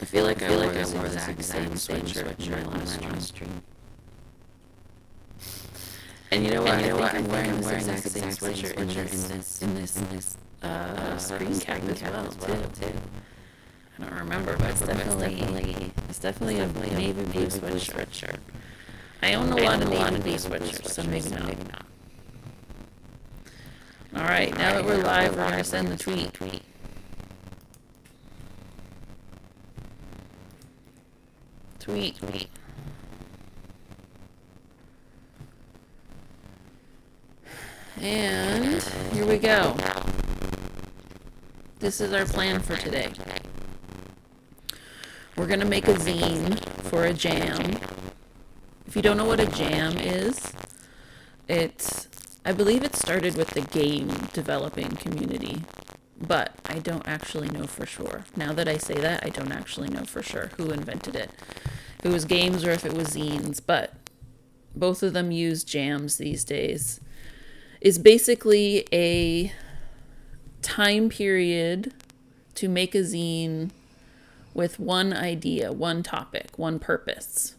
I feel like I wore this exact same sweatshirt in my last stream. And you know what? I'm wearing this exact same sweatshirt in this screen cap as well too. I don't remember, but it's definitely a navy blue sweatshirt. I own a lot of navy blue sweatshirts, so maybe not. All right, now that we're live, we're gonna send the tweet. Tweet. And here we go. This is our plan for today. We're going to make a zine for a jam. If you don't know what a jam is, I believe it started with the game developing community, but I don't actually know for sure. Now that I say that, I don't actually know for sure who invented it. If it was games or if it was zines, but both of them use jams these days. Is basically a time period to make a zine with one idea, one topic, one purpose.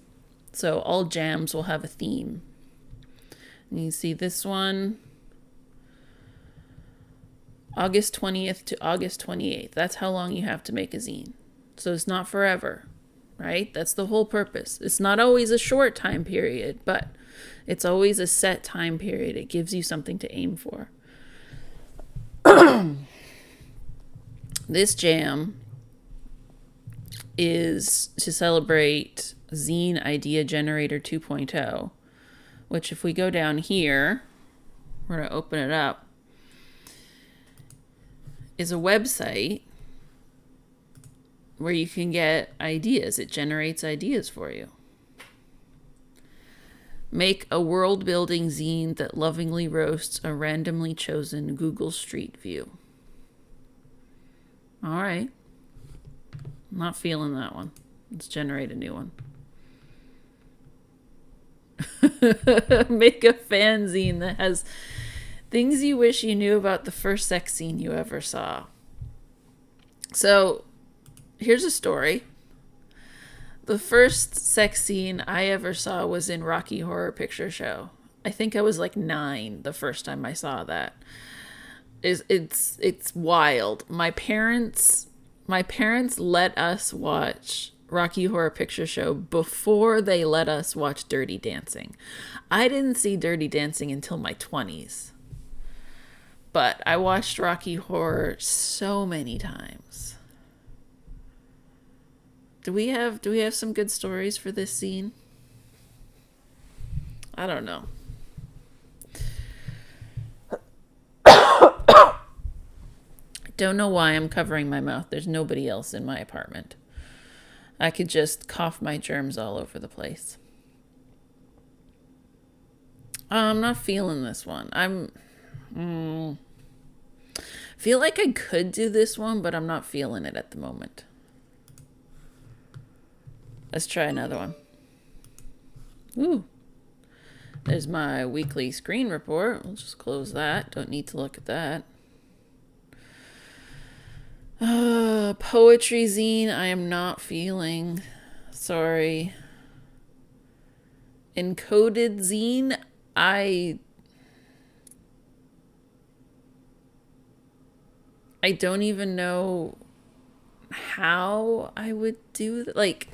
So all jams will have a theme. And you see this one, August 20th to August 28th. That's how long you have to make a zine. So it's not forever, right? That's the whole purpose. It's not always a short time period, but it's always a set time period. It gives you something to aim for. This jam is to celebrate Zine Idea Generator 2.0, which if we go down here, we're going to open it up, is a website where you can get ideas. It generates ideas for you. Make a world-building zine that lovingly roasts a randomly chosen Google Street View. All right. I'm not feeling that one. Let's generate a new one. Make a fanzine that has things you wish you knew about the first sex scene you ever saw. So, here's a story. The first sex scene I ever saw was in Rocky Horror Picture Show. I think I was like 9 the first time I saw that. It's wild. My parents let us watch Rocky Horror Picture Show before they let us watch Dirty Dancing. I didn't see Dirty Dancing until my 20s. But I watched Rocky Horror so many times. Do we have some good stories for this scene? I don't know. I don't know why I'm covering my mouth. There's nobody else in my apartment. I could just cough my germs all over the place. I'm not feeling this one. Feel like I could do this one, but I'm not feeling it at the moment. Let's try another one. Ooh. There's my weekly screen report. We'll just close that. Don't need to look at that. Poetry zine, I am not feeling. Sorry. Encoded zine, I don't even know how I would do that. Like,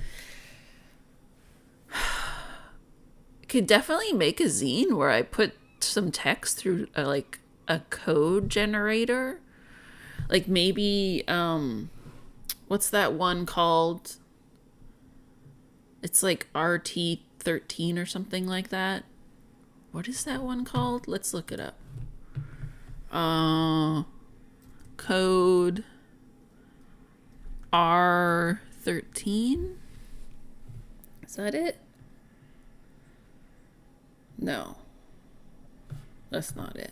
could definitely make a zine where I put some text through a code generator. Like maybe what's that one called? It's like RT13 or something like that. What is that one called? Let's look it up. Code R13? Is that it? No. That's not it.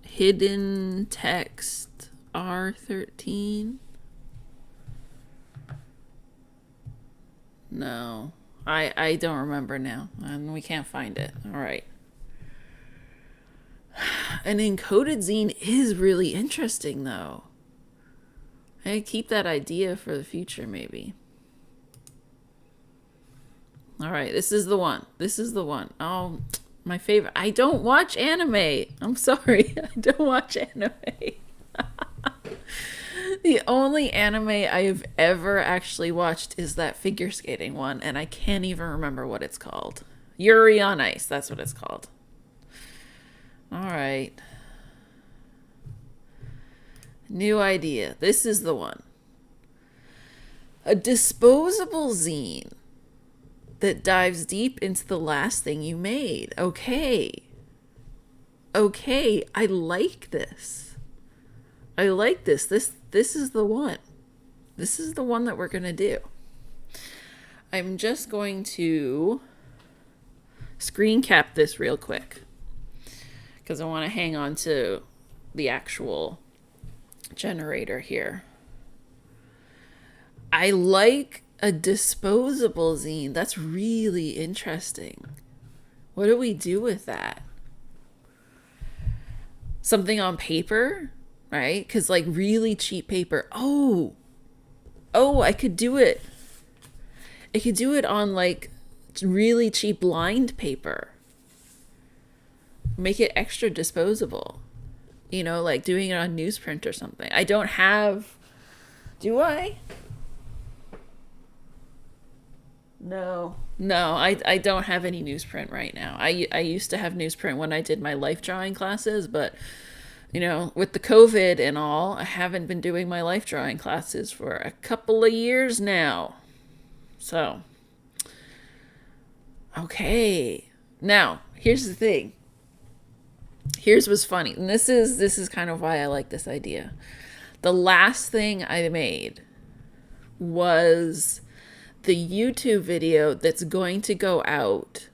Hidden text R13. No. I don't remember now. And we can't find it. All right. An encoded zine is really interesting, though. I keep that idea for the future, maybe. All right, this is the one. This is the one. Oh, my favorite. I don't watch anime. I'm sorry. I don't watch anime. The only anime I have ever actually watched is that figure skating one, and I can't even remember what it's called. Yuri on Ice, that's what it's called. All right. New idea. This is the one. A disposable zine that dives deep into the last thing you made. Okay. Okay, I like this. I like this. This is the one. This is the one that we're going to do. I'm just going to screen cap this real quick because I want to hang on to the actual generator here. I like a disposable zine. That's really interesting. What do we do with that? Something on paper, right? Because like really cheap paper. Oh, I could do it. I could do it on like really cheap lined paper. Make it extra disposable. You know, like doing it on newsprint or something. I don't have... Do I? No, I don't have any newsprint right now. I used to have newsprint when I did my life drawing classes, but, you know, with the COVID and all, I haven't been doing my life drawing classes for a couple of years now. So, okay. Now, here's the thing. Here's what's funny. And this is kind of why I like this idea. The last thing I made was the YouTube video that's going to go out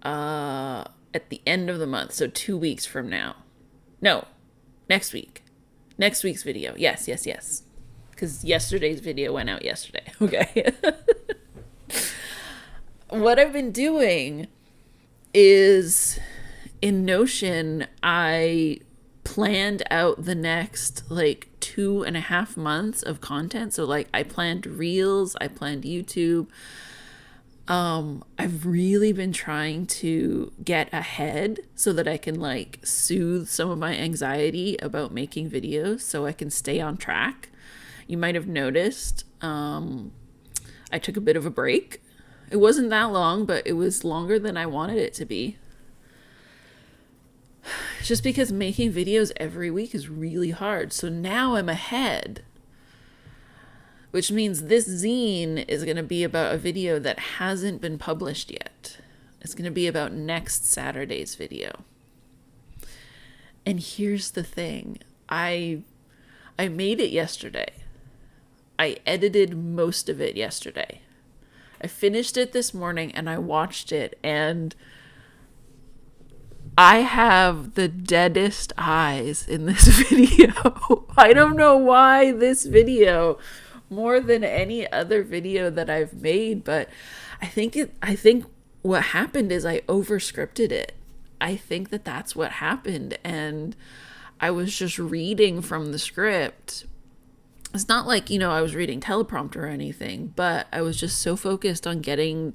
at the end of the month. So 2 weeks from now. No, next week. Next week's video. Yes. Because yesterday's video went out yesterday. Okay. What I've been doing is in Notion, I planned out the next like 2.5 months of content. So like I planned Reels, I planned YouTube. I've really been trying to get ahead so that I can like soothe some of my anxiety about making videos so I can stay on track. You might have noticed I took a bit of a break. It wasn't that long, but it was longer than I wanted it to be. Just because making videos every week is really hard. So now I'm ahead. Which means this zine is going to be about a video that hasn't been published yet. It's going to be about next Saturday's video. And here's the thing. I made it yesterday. I edited most of it yesterday. I finished it this morning and I watched it, and I have the deadest eyes in this video. I don't know why this video more than any other video that I've made, but I think what happened is I overscripted it. I think that's what happened, and I was just reading from the script. It's not like, you know, I was reading teleprompter or anything, but I was just so focused on getting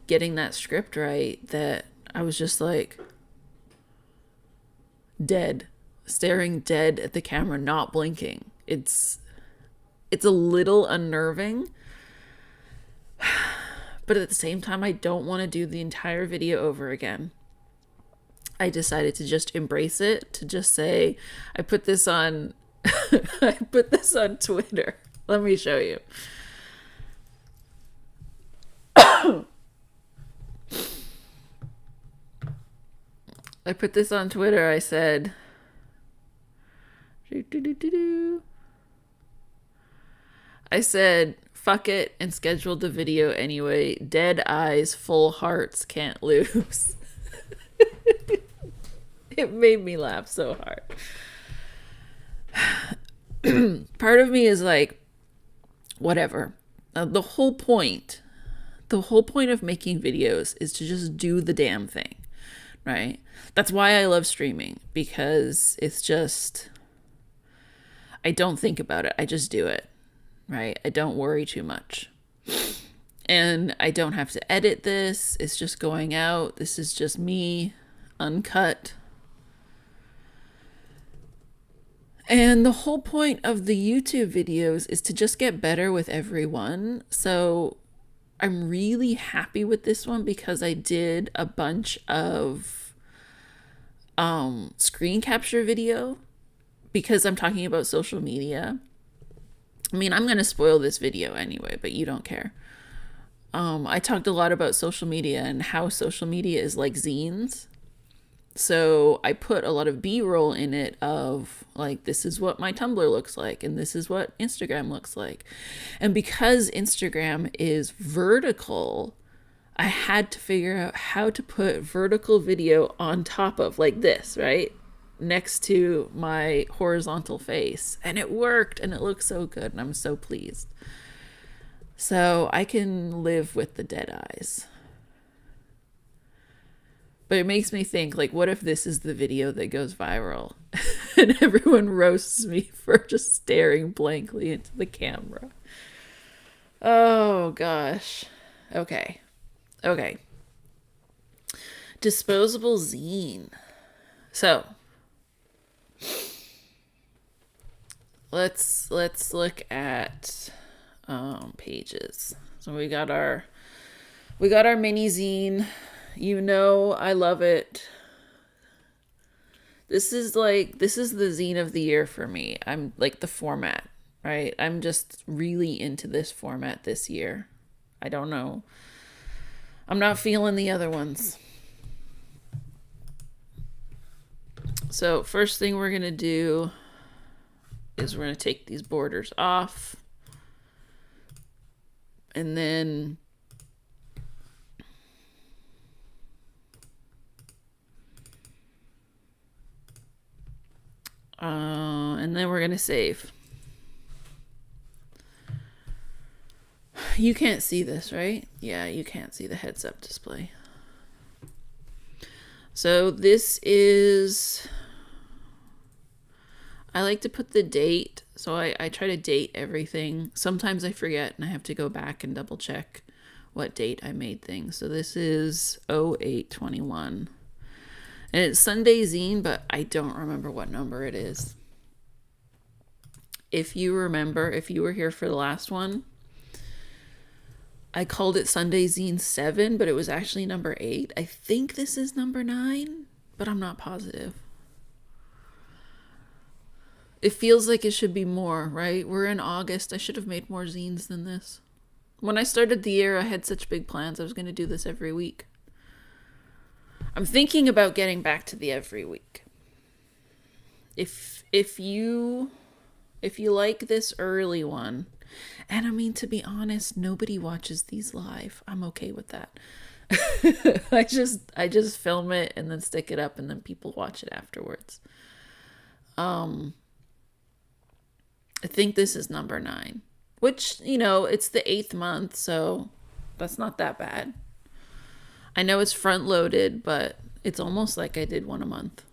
that script right that I was just like dead, staring dead at the camera, not blinking. It's a little unnerving, but at the same time, I don't want to do the entire video over again. I decided to just embrace it, to just say, I put this on I put this on Twitter. Let me show you. I put this on Twitter. I said, fuck it, and scheduled the video anyway. Dead eyes, full hearts, can't lose. It made me laugh so hard. Part of me is like, whatever. The whole point of making videos is to just do the damn thing. right? That's why I love streaming, because it's just, I don't think about it. I just do it, right? I don't worry too much. And I don't have to edit this. It's just going out. This is just me, uncut. And the whole point of the YouTube videos is to just get better with every one. So I'm really happy with this one because I did a bunch of screen capture video because I'm talking about social media. I mean, I'm going to spoil this video anyway, but you don't care. I talked a lot about social media and how social media is like zines. So I put a lot of B-roll in it of like, this is what my Tumblr looks like and this is what Instagram looks like. And because Instagram is vertical, I had to figure out how to put vertical video on top of like this, right? Next to my horizontal face. And it worked and it looks so good and I'm so pleased. So I can live with the dead eyes. But it makes me think, like, what if this is the video that goes viral and everyone roasts me for just staring blankly into the camera? Oh, gosh. Okay. Disposable zine. So, let's look at pages. So we got our mini zine. You know, I love it. This is the zine of the year for me. I'm like the format, right? I'm just really into this format this year. I don't know. I'm not feeling the other ones. So first thing we're going to do is we're going to take these borders off. And then we're going to save. You can't see this, right? Yeah, you can't see the heads up display. So this is, I like to put the date. So I try to date everything. Sometimes I forget and I have to go back and double check what date I made things. So this is 08/21. And it's Sunday zine, but I don't remember what number it is. If you remember, if you were here for the last one, I called it Sunday zine 7, but it was actually number 8. I think this is number 9, but I'm not positive. It feels like it should be more, right? We're in August. I should have made more zines than this. When I started the year, I had such big plans. I was going to do this every week. I'm thinking about getting back to the every week. If you like this early one, and I mean, to be honest, nobody watches these live. I'm okay with that. I just film it and then stick it up and then people watch it afterwards. I think this is number 9, which, you know, it's the 8th month, so that's not that bad. I know it's front loaded, but it's almost like I did one a month.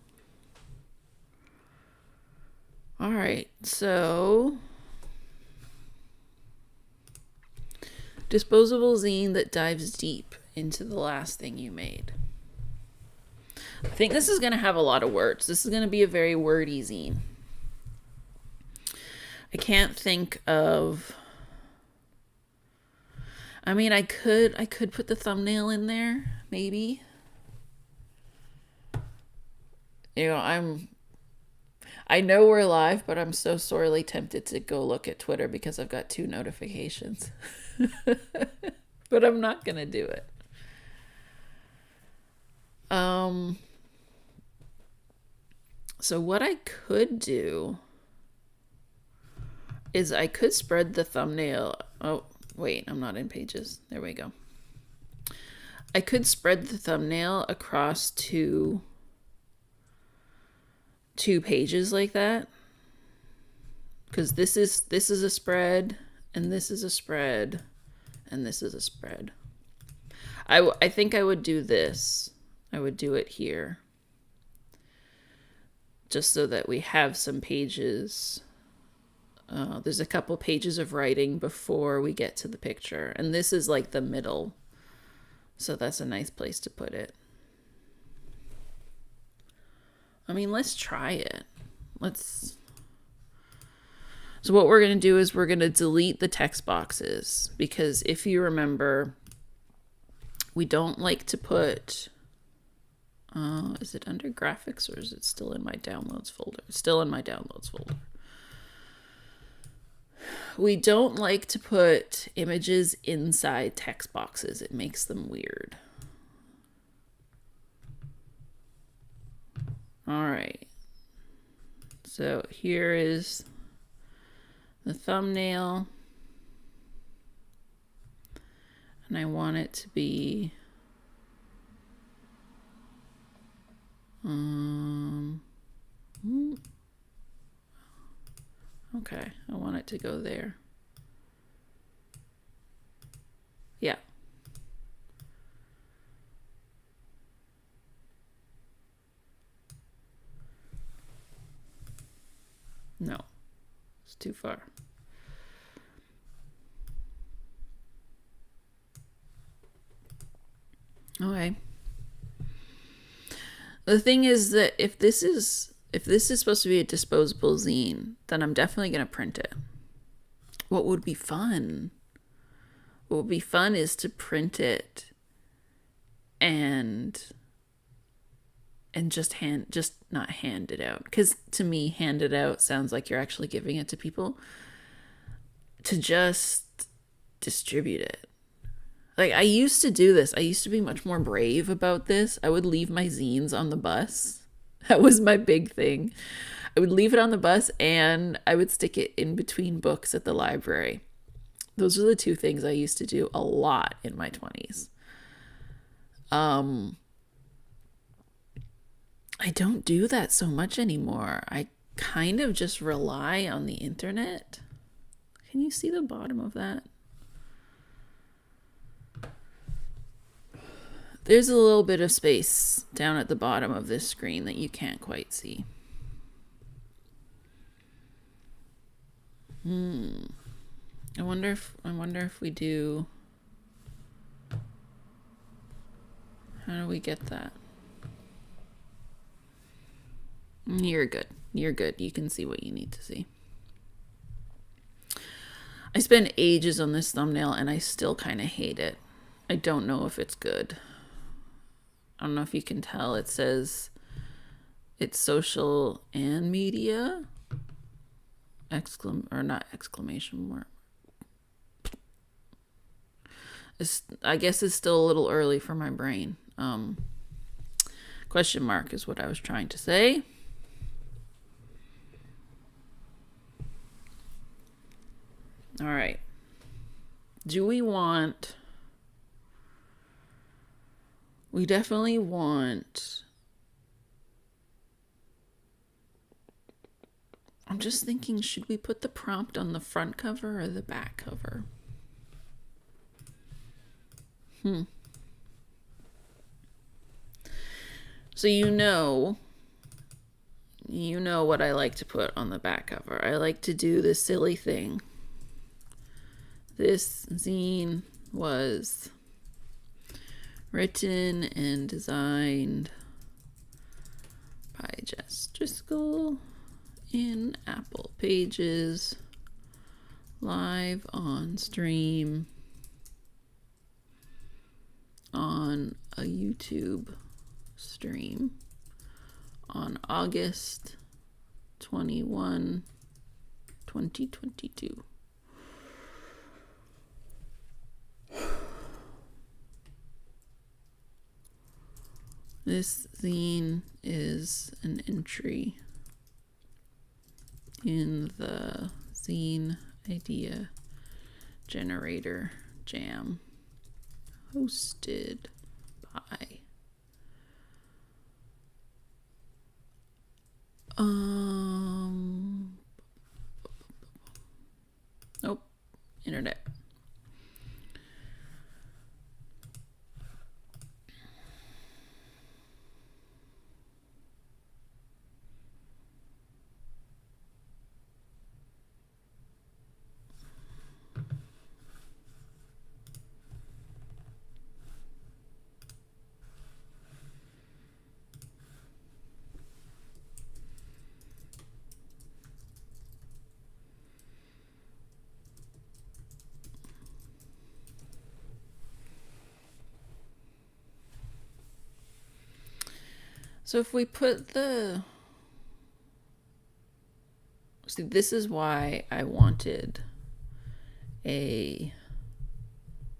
All right, so disposable zine that dives deep into the last thing you made. I think this is going to have a lot of words. This is going to be a very wordy zine. I can't think of, I mean, I could put the thumbnail in there, maybe. You know, I know we're live, but I'm so sorely tempted to go look at Twitter because I've got 2 notifications. But I'm not going to do it. So what I could do is I could spread the thumbnail. Oh, wait, I'm not in pages. There we go. I could spread the thumbnail across two pages like that, because this is a spread and this is a spread and this is a spread. I think I would do this. I would do it here, just so that we have some pages. There's a couple pages of writing before we get to the picture, and this is like the middle, so that's a nice place to put it. I mean, let's try it. So what we're going to do is we're going to delete the text boxes, because if you remember, we don't like to put, is it under graphics or is it still in my downloads folder? It's still in my downloads folder. We don't like to put images inside text boxes. It makes them weird. All right. So here is the thumbnail. And I want it to be okay, I want it to go there. Yeah. No, it's too far. Okay. The thing is that if this is supposed to be a disposable zine, then I'm definitely going to print it. What would be fun? What would be fun is to print it and just not hand it out. Because to me, hand it out sounds like you're actually giving it to people. To just distribute it. Like, I used to do this. I used to be much more brave about this. I would leave my zines on the bus. That was my big thing. I would leave it on the bus, and I would stick it in between books at the library. Those are the two things I used to do a lot in my 20s. I don't do that so much anymore. I kind of just rely on the internet. Can you see the bottom of that? There's a little bit of space down at the bottom of this screen that you can't quite see. I wonder if we do. How do we get that? You're good. You're good. You can see what you need to see. I spent ages on this thumbnail and I still kind of hate it. I don't know if it's good. I don't know if you can tell. It says it's social and media. Not exclamation mark. I guess it's still a little early for my brain. Question mark is what I was trying to say. All right. Do we want... We definitely want... I'm just thinking, should we put the prompt on the front cover or the back cover? So you know what I like to put on the back cover. I like to do this silly thing. This zine was written and designed by Jess Driscoll in Apple Pages, live on stream on a YouTube stream on August 21, 2022. This zine is an entry in the Zine Idea Generator Jam, hosted by nope, internet. So if we put the... See, this is why I wanted a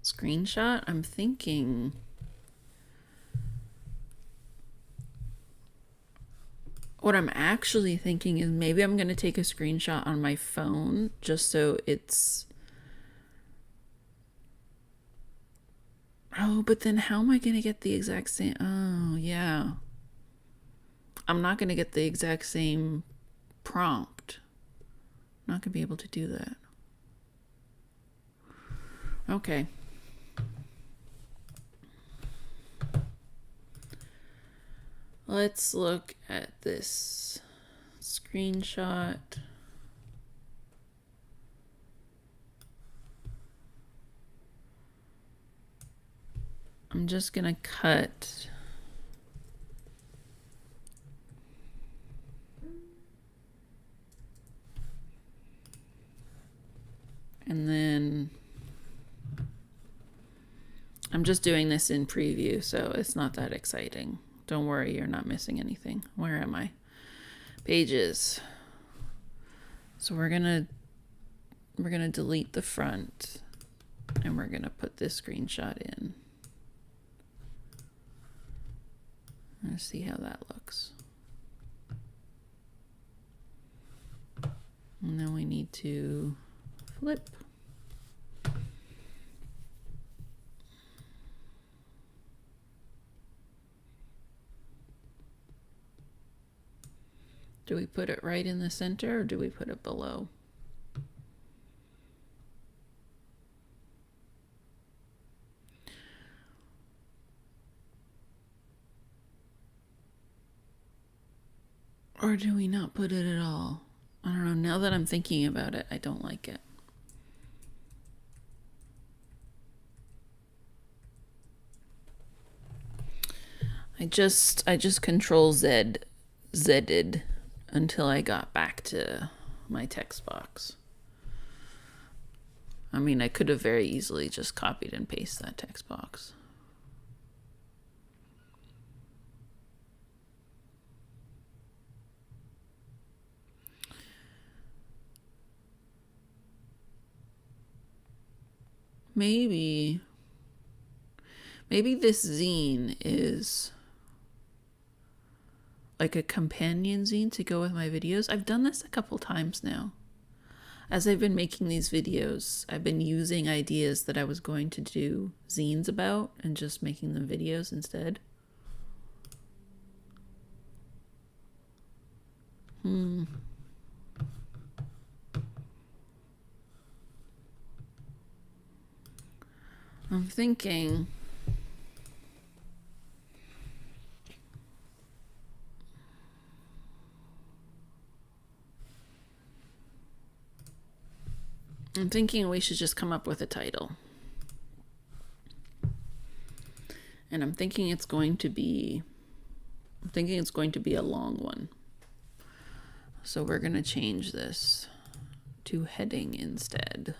screenshot. I'm thinking... What I'm actually thinking is maybe I'm going to take a screenshot on my phone just so it's... Oh, but then how am I going to get the exact same... Oh, yeah. I'm not going to get the exact same prompt. I'm not going to be able to do that. Okay. Let's look at this screenshot. I'm just gonna cut and then I'm just doing this in preview, so it's not that exciting. Don't worry, you're not missing anything. Where am I? Pages. So we're gonna delete the front and we're gonna put this screenshot in. Let's see how that looks. And then we need to flip. Do we put it right in the center or do we put it below? Or do we not put it at all? I don't know. Now that I'm thinking about it, I don't like it. I just Control Z'd until I got back to my text box. I mean, I could have very easily just copied and pasted that text box. Maybe this zine is like a companion zine to go with my videos. I've done this a couple times now. As I've been making these videos, I've been using ideas that I was going to do zines about and just making them videos instead. I'm thinking... we should just come up with a title. And I'm thinking it's going to be a long one. So we're going to change this to heading instead.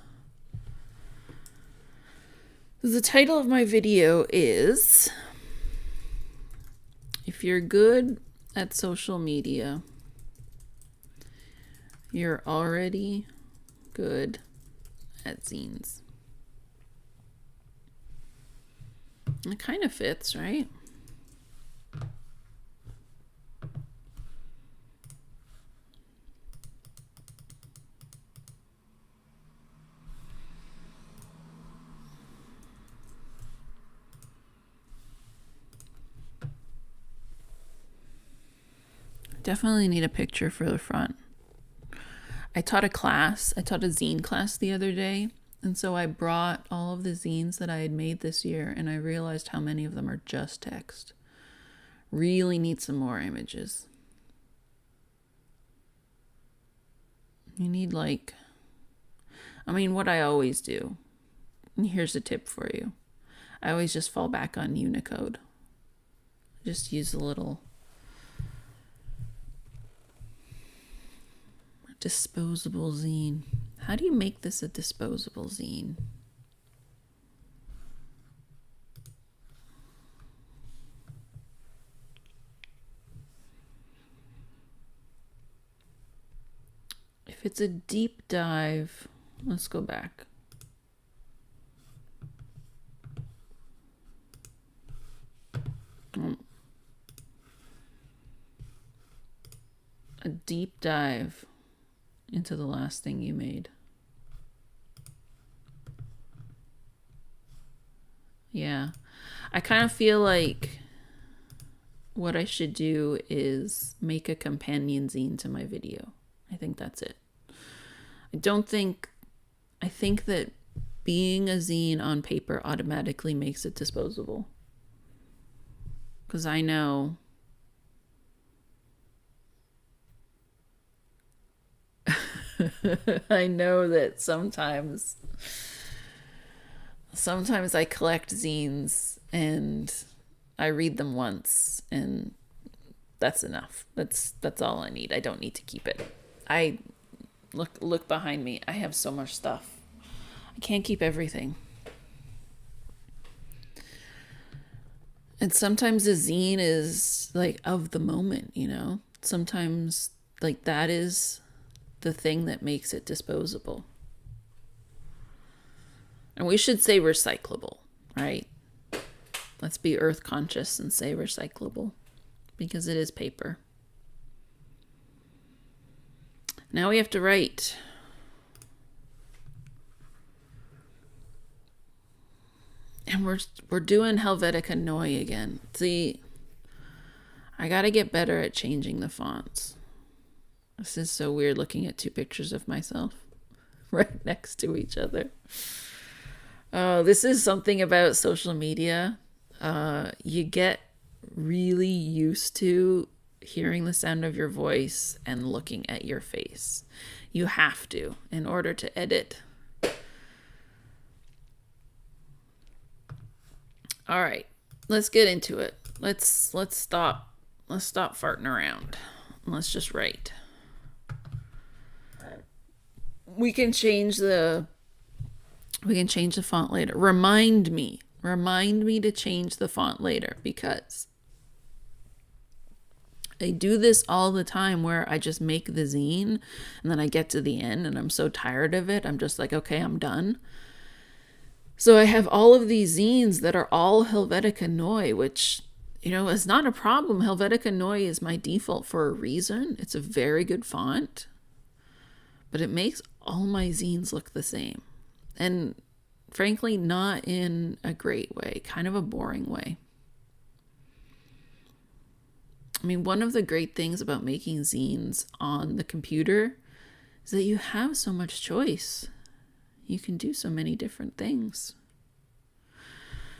The title of my video is, if you're good at social media, you're already good at zines. It kind of fits, right? Definitely need a picture for the front. I taught a zine class the other day, and so I brought all of the zines that I had made this year, and I realized how many of them are just text. Really need some more images. You need what I always do, and here's a tip for you. I always just fall back on Unicode. Just use a little disposable zine. How do you make this a disposable zine? If it's a deep dive, let's go back. A deep dive into the last thing you made. Yeah. I kind of feel like what I should do is make a companion zine to my video. I think that's it. I think that being a zine on paper automatically makes it disposable. Because I know I know that sometimes I collect zines and I read them once and that's enough. That's all I need. I don't need to keep it. I look behind me. I have so much stuff. I can't keep everything. And sometimes a zine is like of the moment, you know? Sometimes like that is the thing that makes it disposable. And we should say recyclable, right? Let's be earth conscious and say recyclable because it is paper. Now we have to write. And we're doing Helvetica Noi again. See, I gotta get better at changing the fonts. This is so weird looking at two pictures of myself right next to each other. Oh, this is something about social media. You get really used to hearing the sound of your voice and looking at your face. You have to in order to edit. All right, let's get into it. Let's stop farting around. Let's just write. We can change the font later. Remind me to change the font later because I do this all the time where I just make the zine and then I get to the end and I'm so tired of it. I'm just like, okay, I'm done. So I have all of these zines that are all Helvetica Noi, which, you know, is not a problem. Helvetica Noi is my default for a reason. It's a very good font, but it makes all my zines look the same. And frankly, not in a great way, kind of a boring way. I mean, one of the great things about making zines on the computer is that you have so much choice. You can do so many different things.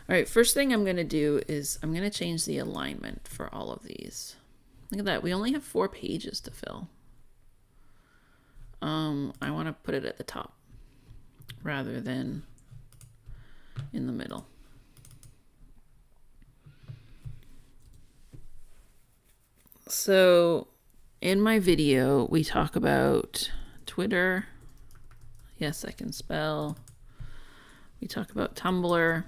All right, first thing I'm going to do is I'm going to change the alignment for all of these. Look at that. We only have 4 pages to fill. I want to put it at the top rather than in the middle. So in my video, we talk about Twitter. Yes, I can spell. We talk about Tumblr.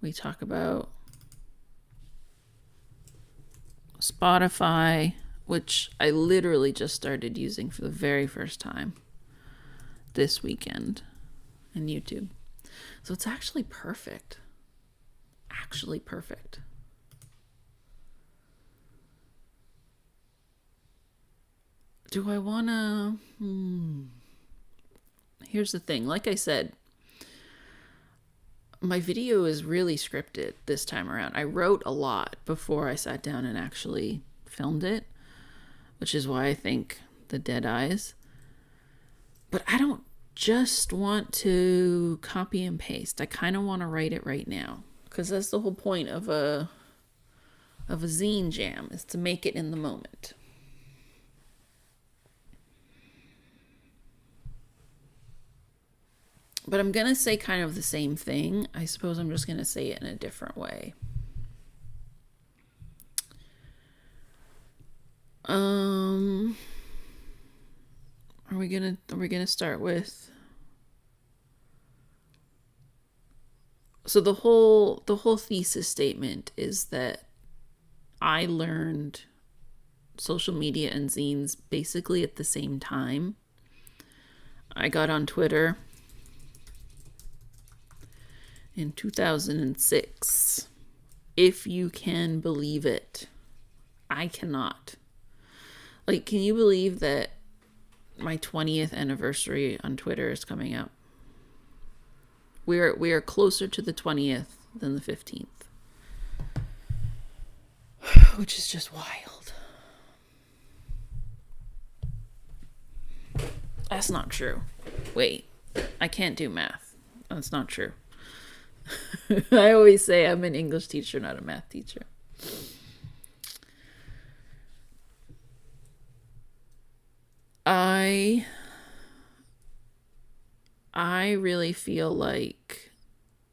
We talk about Spotify, which I literally just started using for the very first time this weekend, and YouTube. So it's actually perfect. Actually perfect. Do I want to... Here's the thing. Like I said, my video is really scripted this time around. I wrote a lot before I sat down and actually filmed it, which is why I think the dead eyes. But I don't just want to copy and paste. I kind of want to write it right now, because that's the whole point of a zine jam, is to make it in the moment. But I'm going to say kind of the same thing. I suppose I'm just going to say it in a different way. Are we gonna start with... So the whole thesis statement is that I learned social media and zines basically at the same time. I got on Twitter in 2006. If you can believe it. I cannot. Like, can you believe that my 20th anniversary on Twitter is coming up? We are closer to the 20th than the 15th. Which is just wild. That's not true. Wait, I can't do math. That's not true. I always say I'm an English teacher, not a math teacher. I really feel like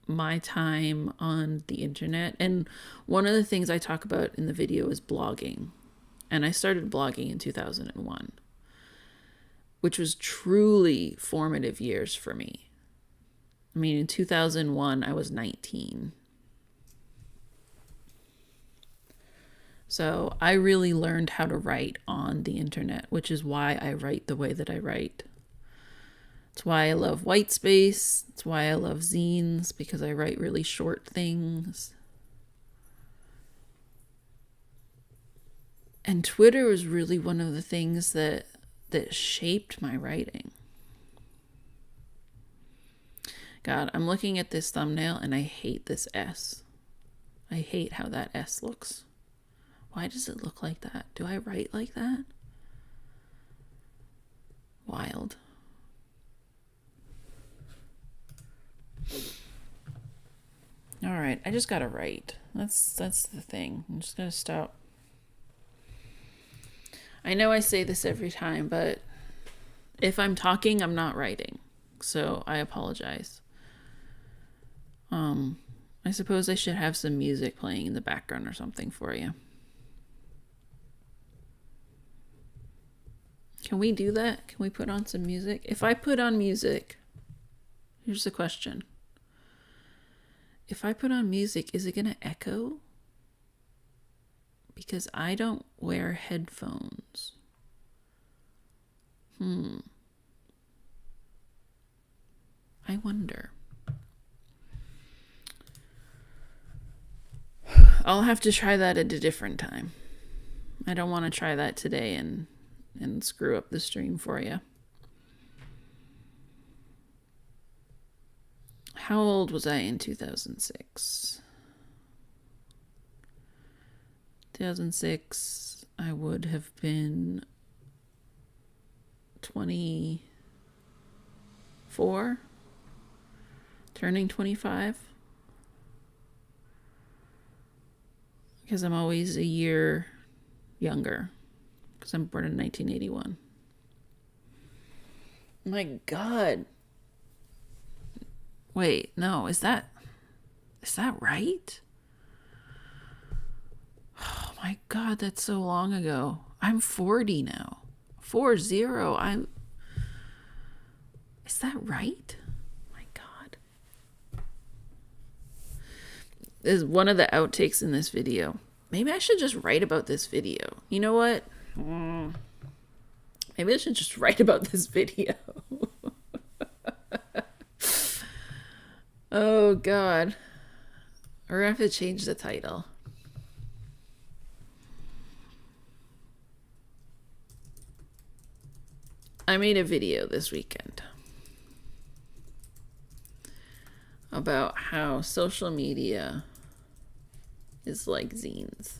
my time on the internet, and one of the things I talk about in the video is blogging. And I started blogging in 2001, which was truly formative years for me. I mean, in 2001, I was 19. So I really learned how to write on the internet, which is why I write the way that I write. It's why I love white space. It's why I love zines, because I write really short things. And Twitter was really one of the things that shaped my writing. God, I'm looking at this thumbnail and I hate this S. I hate how that S looks. Why does it look like that? Do I write like that? Wild. All right, I just gotta write. That's the thing. I'm just gonna stop. I know I say this every time, but if I'm talking, I'm not writing. So I apologize. I suppose I should have some music playing in the background or something for you. Can we do that? Can we put on some music? If I put on music, here's the question. If I put on music, is it going to echo? Because I don't wear headphones. I wonder. I'll have to try that at a different time. I don't want to try that today and screw up the stream for you. How old was I in 2006? 2006, I would have been 24, turning 25. Because I'm always a year younger. Because I'm born in 1981. My God. Wait, no, is that right? Oh my God, that's so long ago. I'm 40 now. 40. Is that right? My God. This is one of the outtakes in this video. Maybe I should just write about this video. You know what? Maybe I should just write about this video. Oh, God. We're going to have to change the title. I made a video this weekend about how social media is like zines.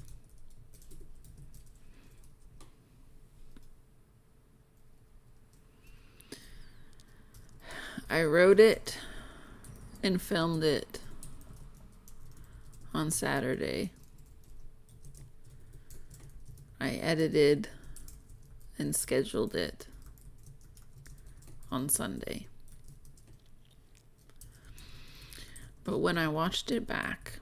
I wrote it and filmed it on Saturday. I edited and scheduled it on Sunday. But when I watched it back,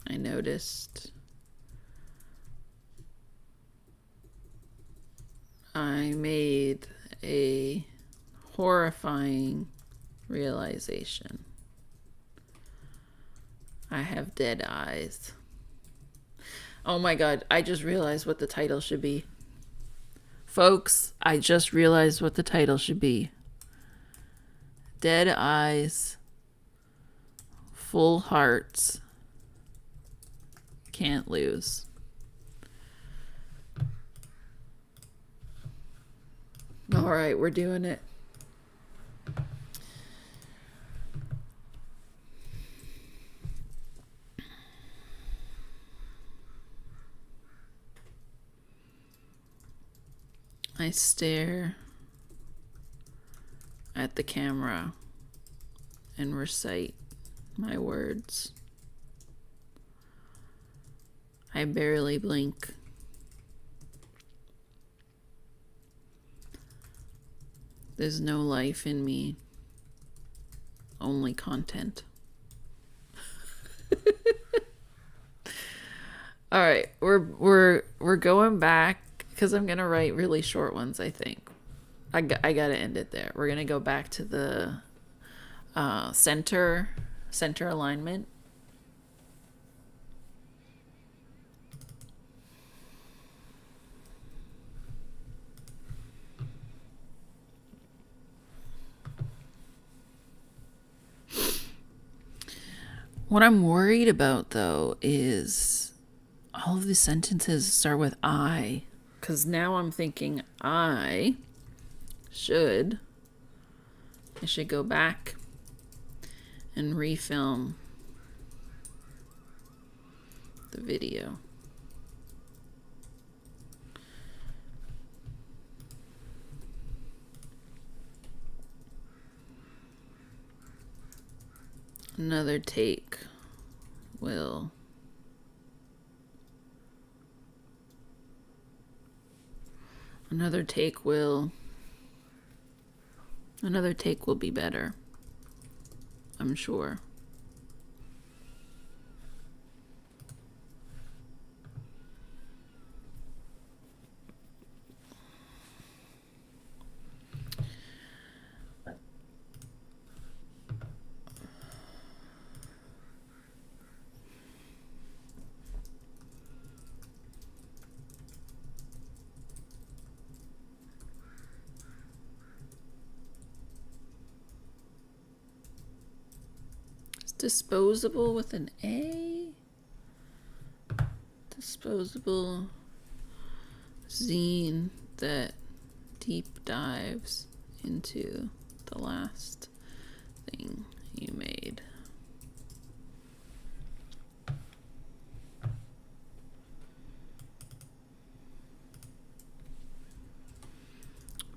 I noticed I made a horrifying realization. I have dead eyes. Oh my god, I just realized what the title should be. Folks, I just realized what the title should be. Dead eyes, full hearts, can't lose. All right, we're doing it. I stare at the camera and recite my words. I barely blink. There's no life in me, only content. All right, we're going back because I'm gonna write really short ones. I think I gotta end it there. We're gonna go back to the center alignment. What I'm worried about, though, is all of these sentences start with I. Because now I'm thinking I should go back and refilm the video. Another take will be better, I'm sure. Disposable with an A. Disposable zine that deep dives into the last thing you made.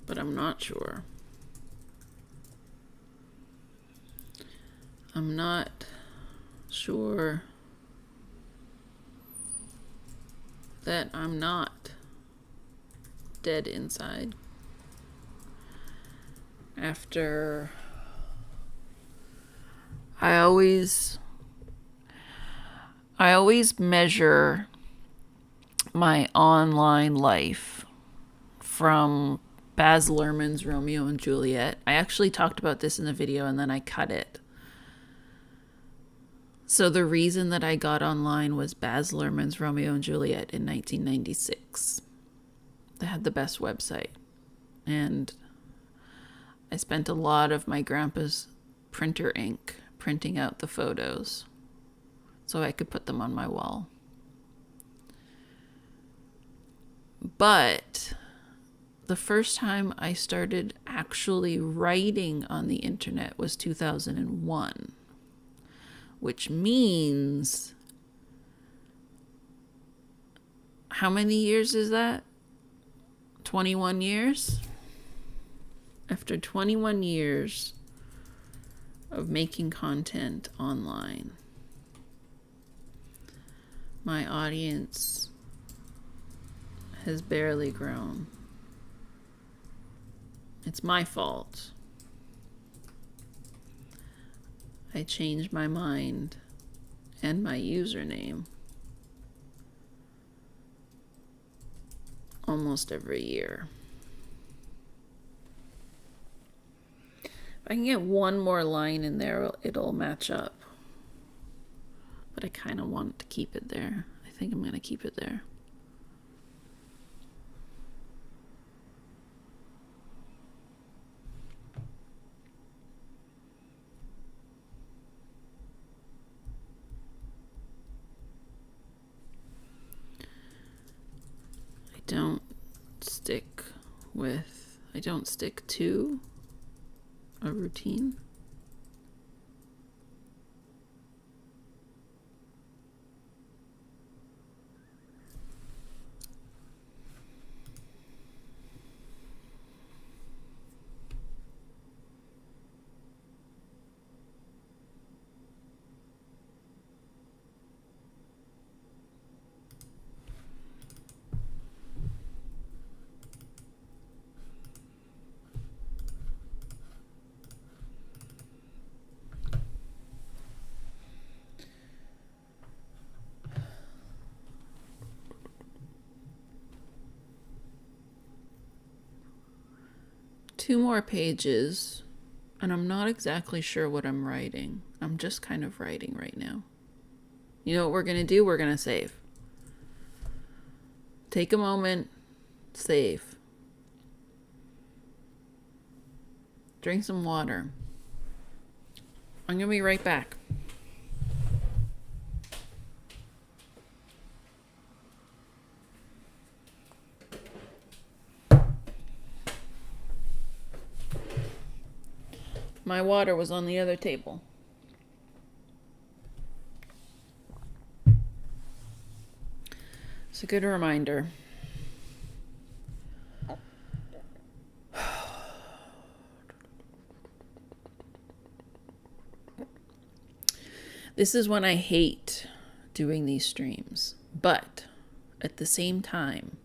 But I'm not sure. I'm not sure that I'm not dead inside. After I always measure my online life from Baz Luhrmann's Romeo and Juliet. I actually talked about this in the video and then I cut it. So the reason that I got online was Baz Luhrmann's Romeo and Juliet in 1996. They had the best website. And I spent a lot of my grandpa's printer ink printing out the photos so I could put them on my wall. But the first time I started actually writing on the internet was 2001. Which means, how many years is that? 21 years? After 21 years of making content online, my audience has barely grown. It's my fault. I change my mind and my username almost every year. If I can get one more line in there, it'll match up. But I kind of want to keep it there. I think I'm going to keep it there. I don't stick to a routine. Two more pages, and I'm not exactly sure what I'm writing. I'm just kind of writing right now. You know what we're going to do? We're going to save. Take a moment, save. Drink some water. I'm going to be right back. My water was on the other table. It's a good reminder. This is when I hate doing these streams, but at the same time,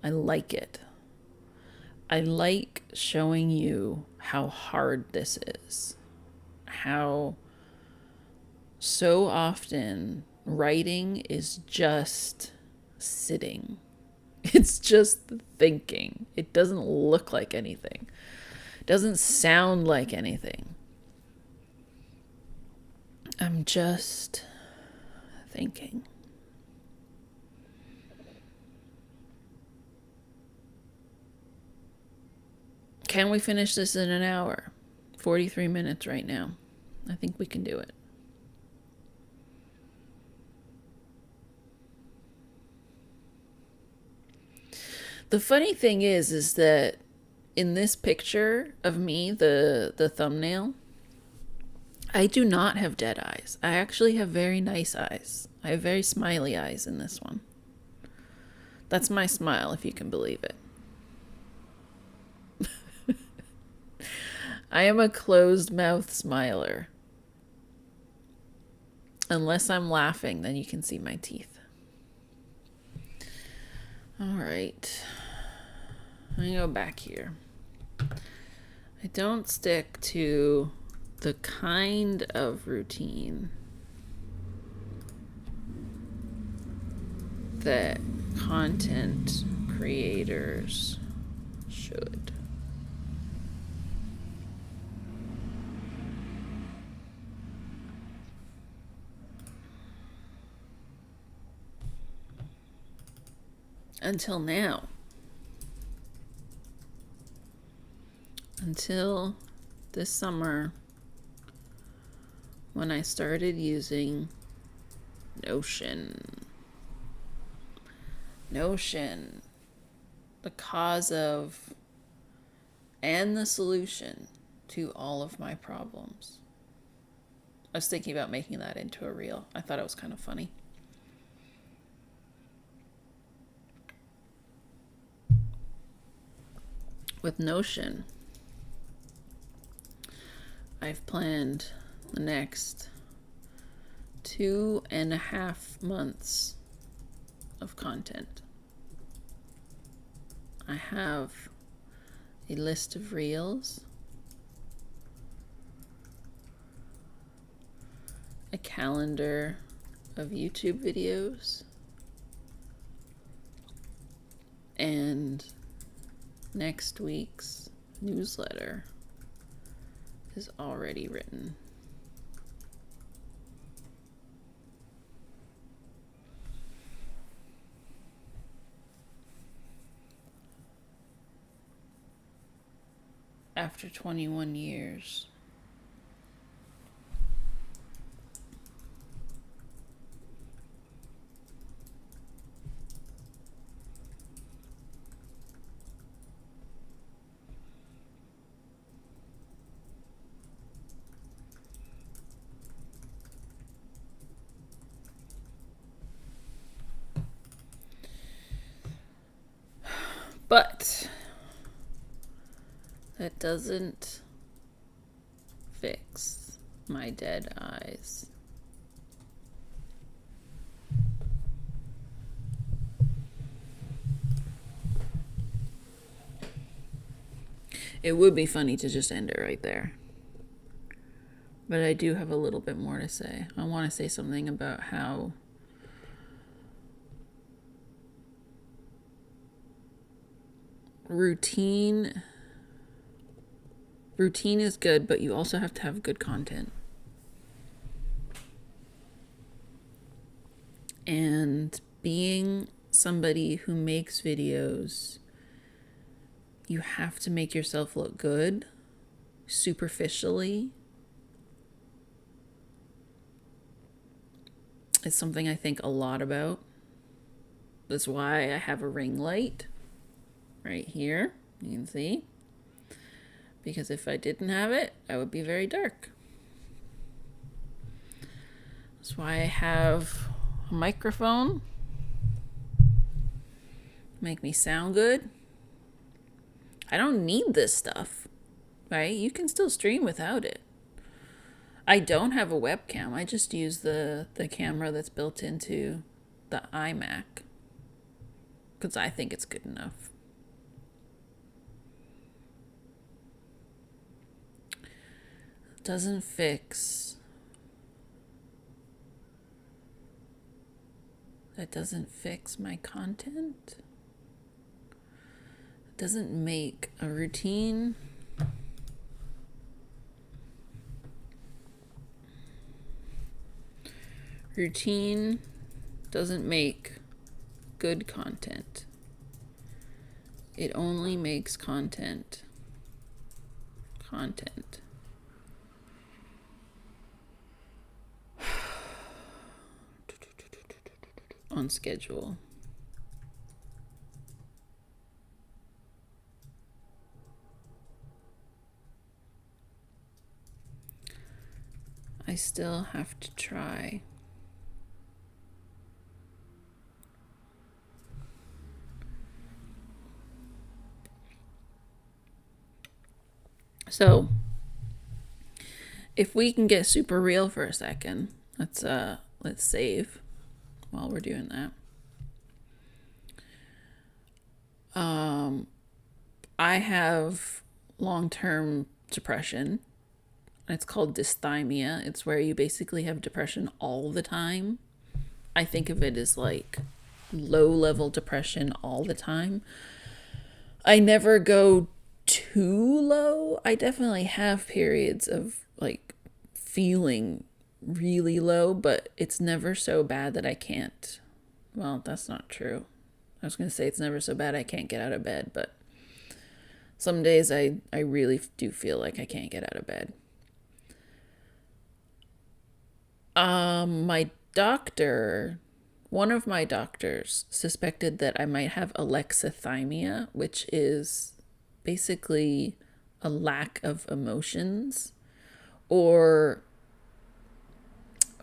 I like it. I like showing you how hard this is. How so often writing is just sitting. It's just thinking. It doesn't look like anything. It doesn't sound like anything. I'm just thinking. Can we finish this in an hour? 43 minutes right now. I think we can do it. The funny thing is that in this picture of me, the thumbnail, I do not have dead eyes. I actually have very nice eyes. I have very smiley eyes in this one. That's my smile, if you can believe it. I am a closed mouth smiler. Unless I'm laughing, then you can see my teeth. All right. I'm going to go back here. I don't stick to the kind of routine that content creators should. Until now. Until this summer, when I started using Notion. Notion, the cause of and the solution to all of my problems. I was thinking about making that into a reel. I thought it was kind of funny. With Notion, I've planned the next 2.5 months of content. I have a list of reels, a calendar of YouTube videos, and next week's newsletter is already written. after 21 years. But that doesn't fix my dead eyes. It would be funny to just end it right there. But I do have a little bit more to say. I want to say something about how routine is good, but you also have to have good content. And being somebody who makes videos, you have to make yourself look good superficially. It's something I think a lot about. That's why I have a ring light right here. You can see. Because if I didn't have it, I would be very dark. That's why I have a microphone. Make me sound good. I don't need this stuff, right? You can still stream without it. I don't have a webcam. I just use the camera that's built into the iMac because I think it's good enough. Doesn't fix. That doesn't fix my content. It doesn't make a routine. Routine doesn't make good content. It only makes content. On schedule. I still have to try. So, if we can get super real for a second, let's save while we're doing that. I have long-term depression. It's called dysthymia. It's where you basically have depression all the time. I think of it as like low-level depression all the time. I never go too low. I definitely have periods of like feeling really low, but it's never so bad that I can't. Well, that's not true. I was going to say it's never so bad I can't get out of bed, but some days I really do feel like I can't get out of bed. My doctor, one of my doctors suspected that I might have alexithymia, which is basically a lack of emotions or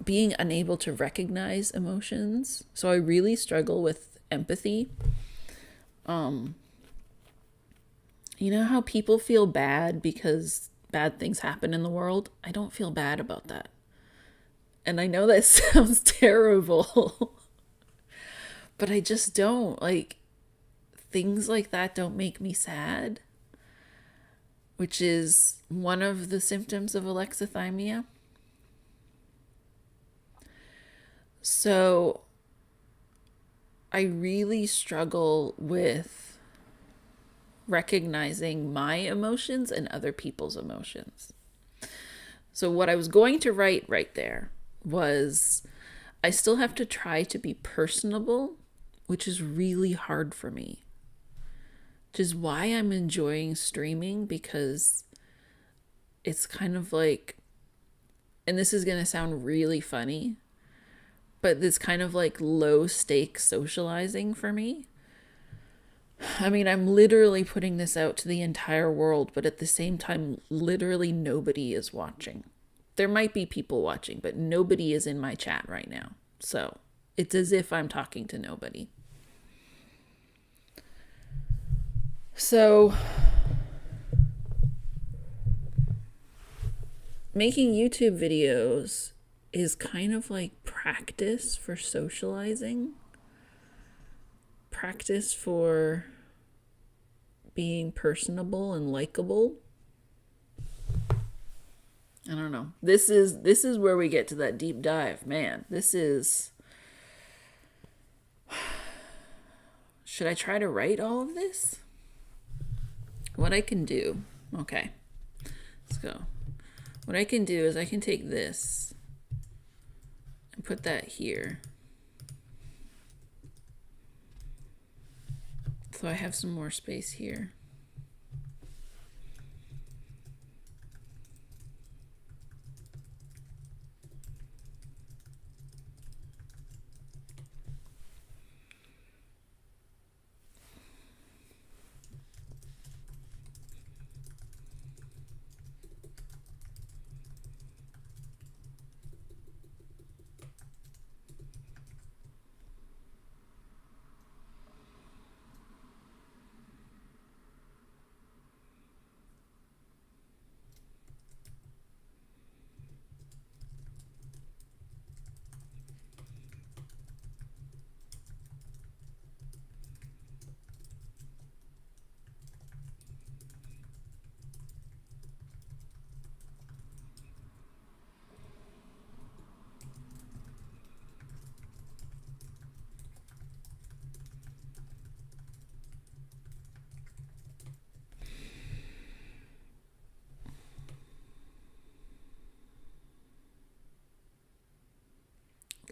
being unable to recognize emotions. So I really struggle with empathy. You know how people feel bad because bad things happen in the world? I don't feel bad about that. And I know that sounds terrible, but I just don't. Like, things like that don't make me sad, which is one of the symptoms of alexithymia. So I really struggle with recognizing my emotions and other people's emotions. So what I was going to write right there was I still have to try to be personable, which is really hard for me. Which is why I'm enjoying streaming, because it's kind of like, and this is going to sound really funny, but it's kind of like low stakes socializing for me. I mean, I'm literally putting this out to the entire world, but at the same time, literally nobody is watching. There might be people watching, but nobody is in my chat right now. So it's as if I'm talking to nobody. So making YouTube videos is kind of like practice for socializing, practice for being personable and likable. I don't know. This is where we get to that deep dive. Man, this is... Should I try to write all of this? What I can do... Okay, let's go. What I can do is I can take this and put that here. So I have some more space here.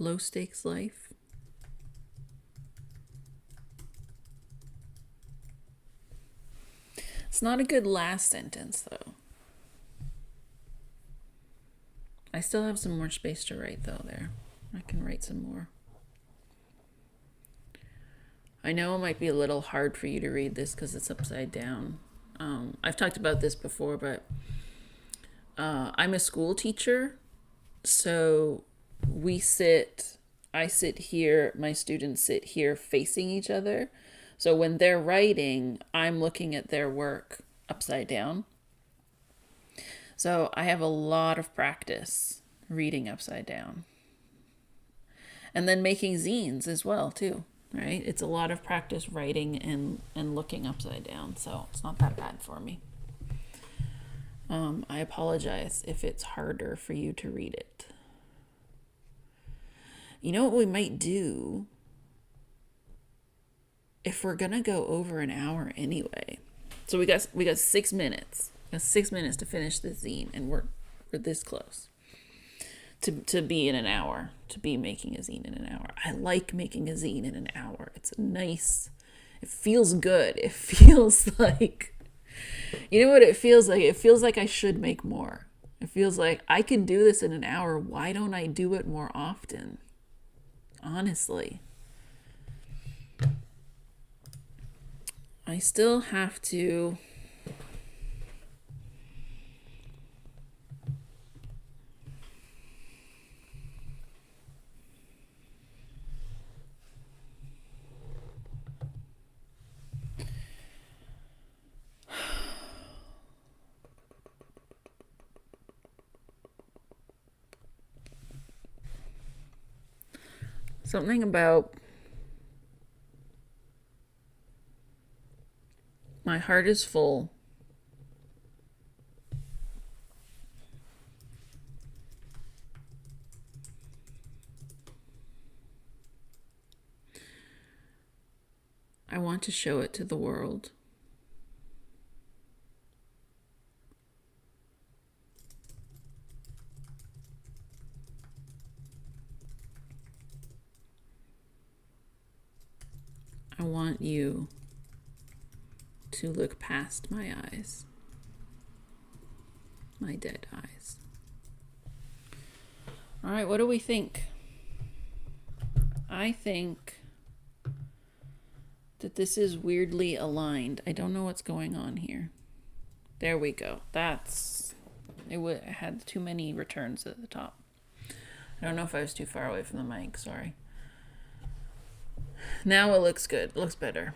Low stakes life. It's not a good last sentence, though. I still have some more space to write, though, there. I can write some more. I know it might be a little hard for you to read this because it's upside down. I've talked about this before, but I'm a school teacher, so I sit here, my students sit here facing each other. So when they're writing, I'm looking at their work upside down. So I have a lot of practice reading upside down. And then making zines as well, too, right? It's a lot of practice writing and looking upside down. So it's not that bad for me. I apologize if it's harder for you to read it. You know what we might do? If we're gonna go over an hour anyway, so we got 6 minutes. We got 6 minutes to finish this zine, and we're this close to be in an hour. To be making a zine in an hour. I like making a zine in an hour. It's nice. It feels good. It feels like, you know what it feels like? It feels like I should make more. It feels like I can do this in an hour. Why don't I do it more often? Honestly. I still have to something about my heart is full. I want to show it to the world. I want you to look past my eyes. my dead eyes. All right, what do we think? I think that this is weirdly aligned. I don't know what's going on here. There we go. It had too many returns at the top. I don't know if I was too far away from the mic, sorry. Now it looks good. It looks better.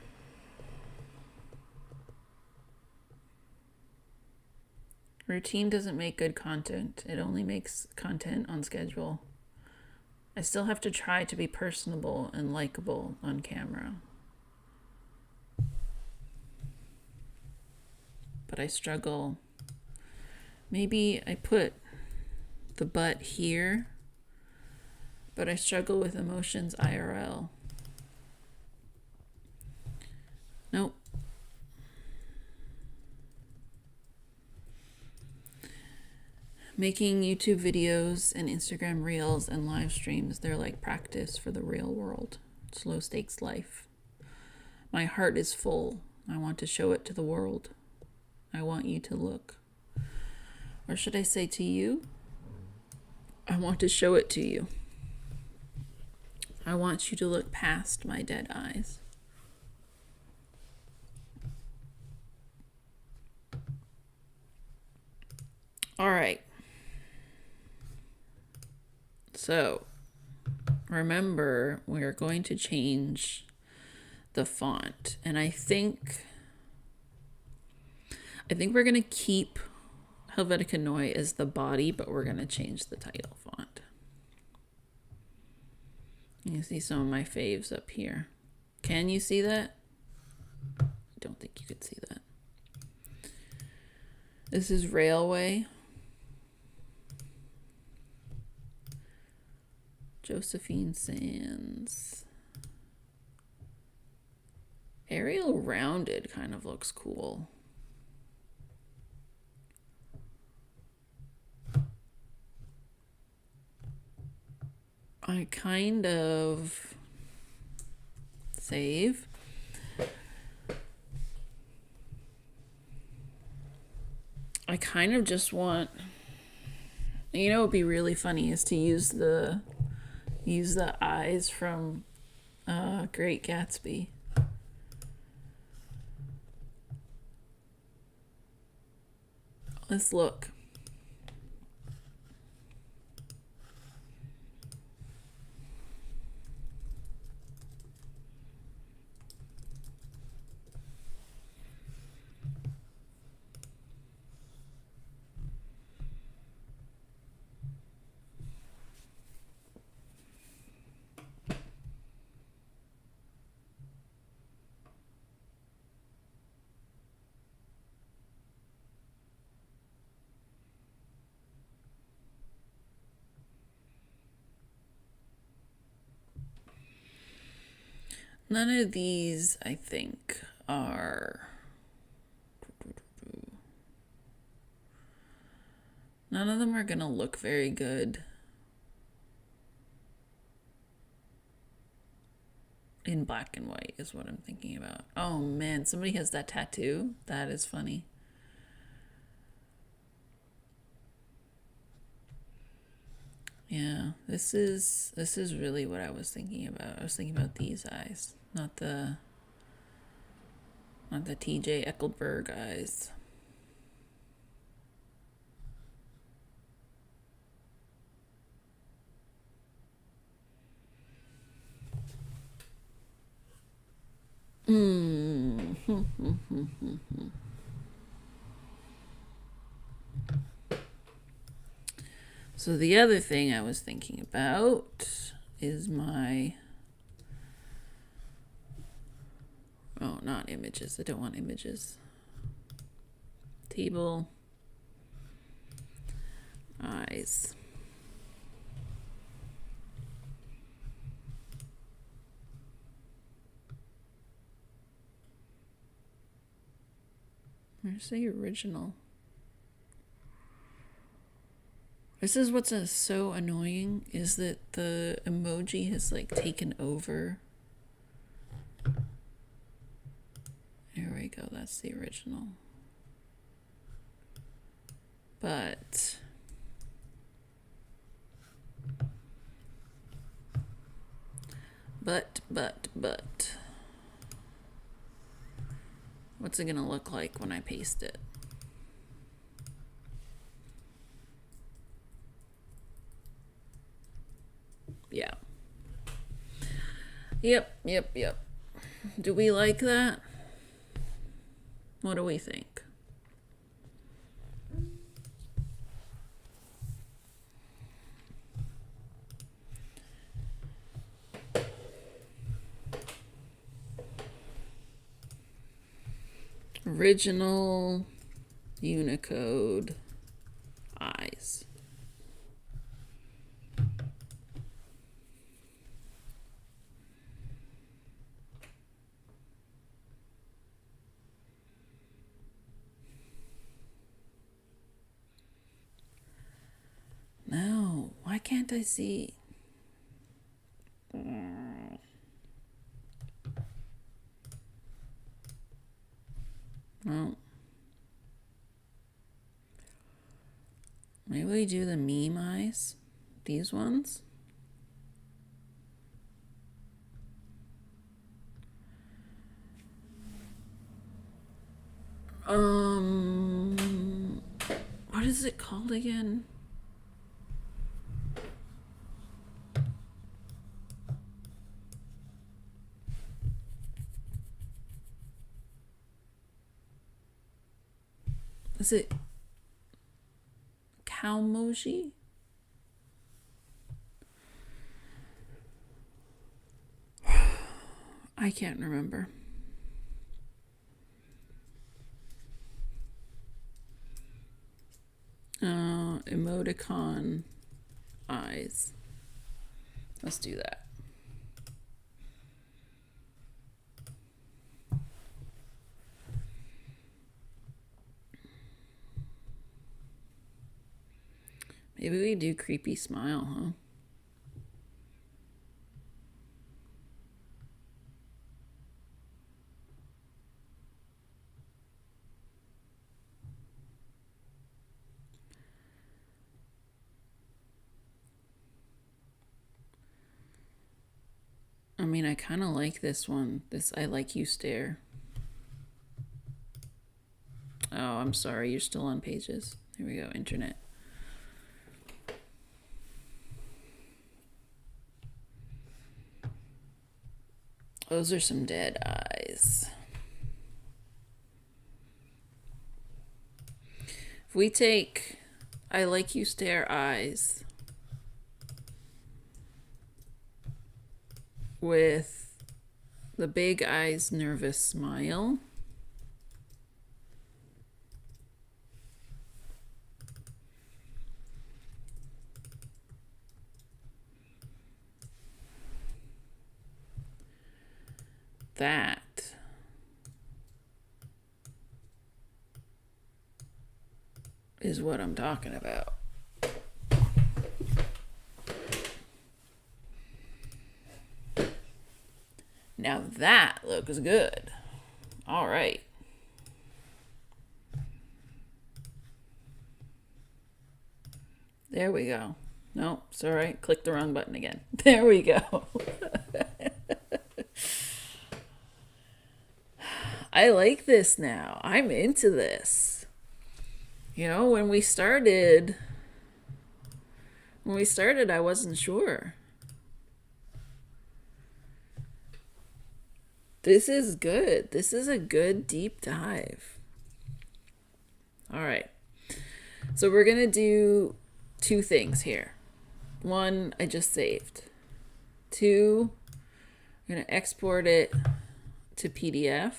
Routine doesn't make good content. It only makes content on schedule. I still have to try to be personable and likable on camera. But I struggle. Maybe I put the butt here, but I struggle with emotions IRL. Nope. Making YouTube videos and Instagram reels and live streams, they're like practice for the real world. It's low stakes life. My heart is full. I want to show it to the world. I want you to look. Or should I say to you? I want to show it to you. I want you to look past my dead eyes. All right. So, remember, we're going to change the font. And I think we're going to keep Helvetica Noi as the body, but we're going to change the title font. You see some of my faves up here. Can you see that? I don't think you could see that. This is Railway. Josephine Sands. Arial Rounded kind of looks cool. I kind of save. I kind of just want, you know, what would be really funny is to use the eyes from Great Gatsby. Let's look. None of these, I think, are... None of them are going to look very good in black and white is what I'm thinking about. Oh man, somebody has that tattoo? That is funny. Yeah, this is really what I was thinking about. I was thinking about these eyes, not the TJ Eckelberg eyes. So the other thing I was thinking about is my... Oh, not images. I don't want images. Table. Eyes. Where's the original? This is what's so annoying, is that the emoji has like taken over. There we go, that's the original. But what's it gonna look like when I paste it? Yeah. Yep. Do we like that? What do we think? Original Unicode eyes. No, why can't I see? No. Maybe we do the meme eyes. These ones. What is it called again? Is it Calmoji? I can't remember. Emoticon eyes. Let's do that. Maybe we do creepy smile, huh? I mean, I kind of like this one. This I like you stare. Oh, I'm sorry. You're still on pages. Here we go. Internet. Those are some dead eyes. If we take I like you stare eyes with the big eyes nervous smile, that is what I'm talking about. Now that looks good. All right. There we go. No, it's all right. Click the wrong button again. There we go. I like this now. I'm into this. You know, when we started, I wasn't sure. This is good. This is a good deep dive. All right. So we're going to do two things here. One, I just saved. Two, I'm going to export it to PDF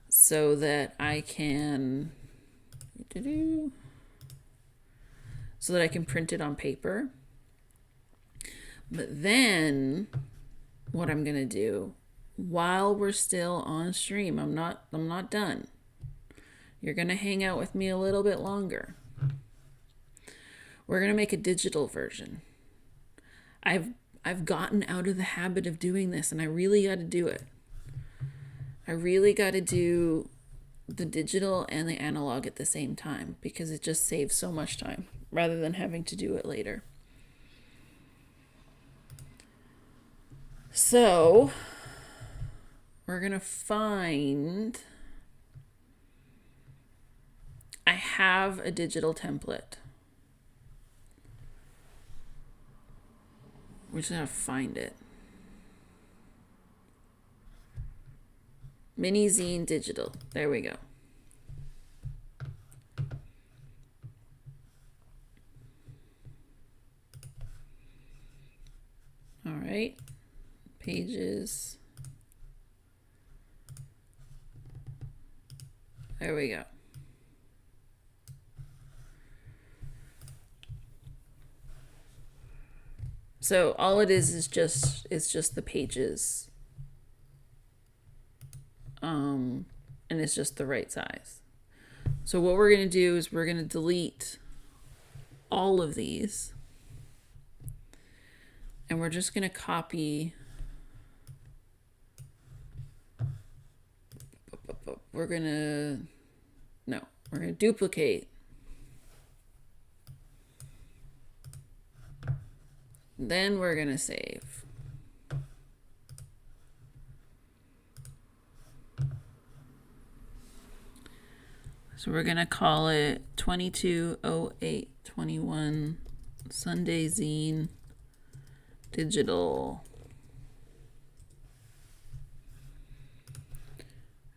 so that I can print it on paper. But then what I'm going to do while we're still on stream, I'm not done. You're going to hang out with me a little bit longer. We're going to make a digital version. I've gotten out of the habit of doing this, and I really got to do it. I really got to do the digital and the analog at the same time because it just saves so much time rather than having to do it later. So we're going to find, I have a digital template. We're just going to find it. Mini zine digital. There we go. All right. Pages. There we go. So all it is just the pages. And it's just the right size. So what we're going to do is we're going to delete all of these. And we're just going to copy. We're going to duplicate. Then we're going to save. So we're going to call it 220821 Sunday Zine Digital.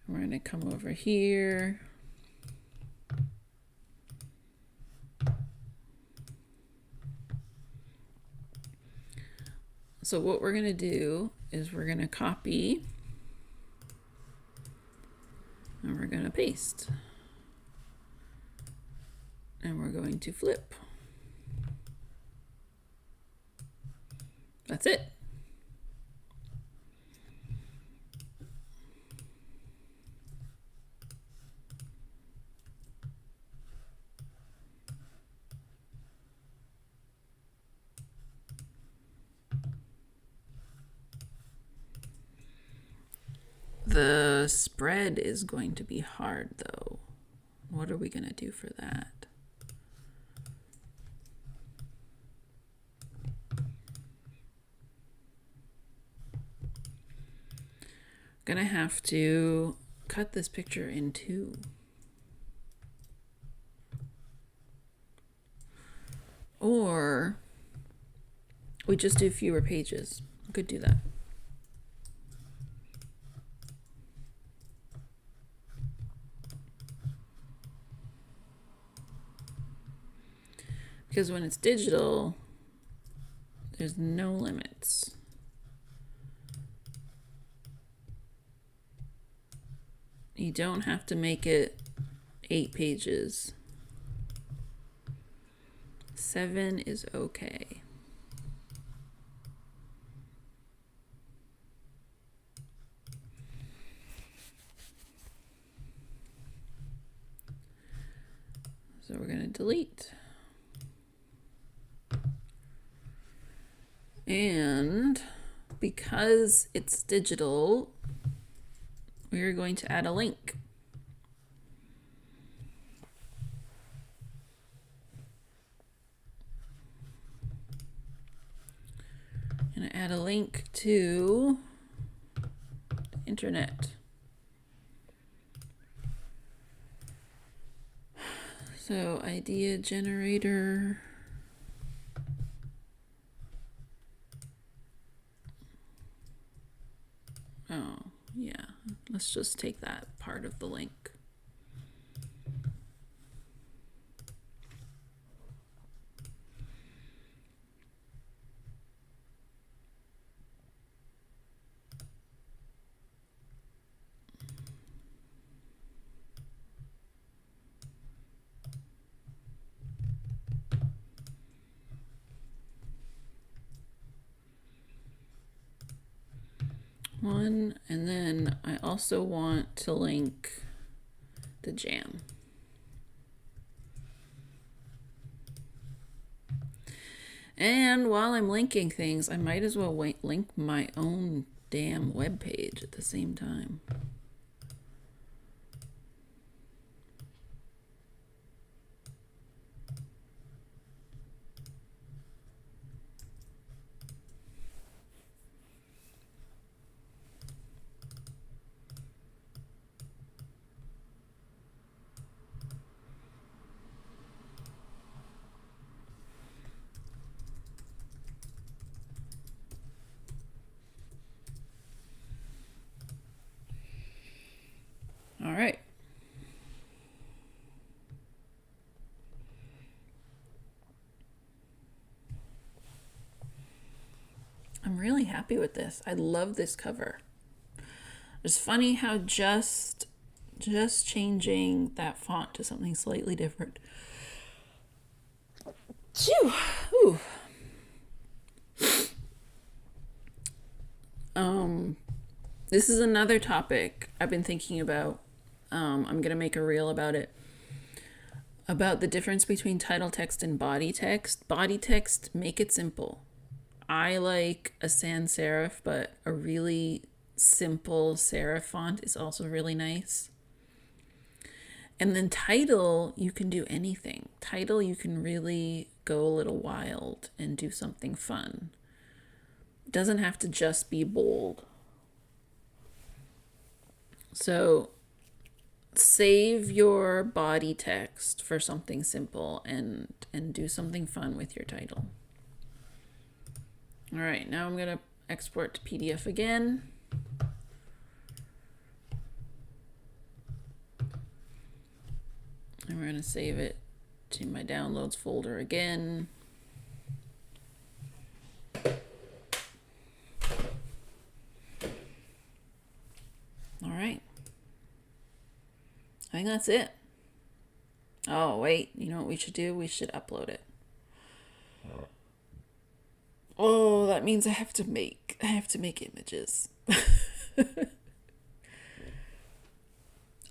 We're going to come over here. So what we're going to do is we're going to copy and we're going to paste. And we're going to flip. That's it. The spread is going to be hard though. What are we going to do for that? Gonna have to cut this picture in two. Or we just do fewer pages. We could do that. Because when it's digital, there's no limits. You don't have to make it 8 pages. 7 is okay. So we're going to delete. And because it's digital, we are going to add a link. I'm going to add a link to the internet. So idea generator. Oh, yeah. Let's just take that part of the link. One, and then I also want to link the jam. And while I'm linking things, I might as well link my own damn web page at the same time. really happy with this. I love this cover. It's funny how just changing that font to something slightly different. Phew. Ooh. This is another topic I've been thinking about. I'm gonna make a reel about it. About the difference between title text and body text. Body text, make it simple. I like a sans serif, but a really simple serif font is also really nice. And then title, you can do anything. Title, you can really go a little wild and do something fun. It doesn't have to just be bold. So save your body text for something simple and do something fun with your title. All right, now I'm gonna export to PDF again. And we're gonna save it to my downloads folder again. All right. I think that's it. Oh, wait. You know what we should do? We should upload it. Oh, that means I have to make images.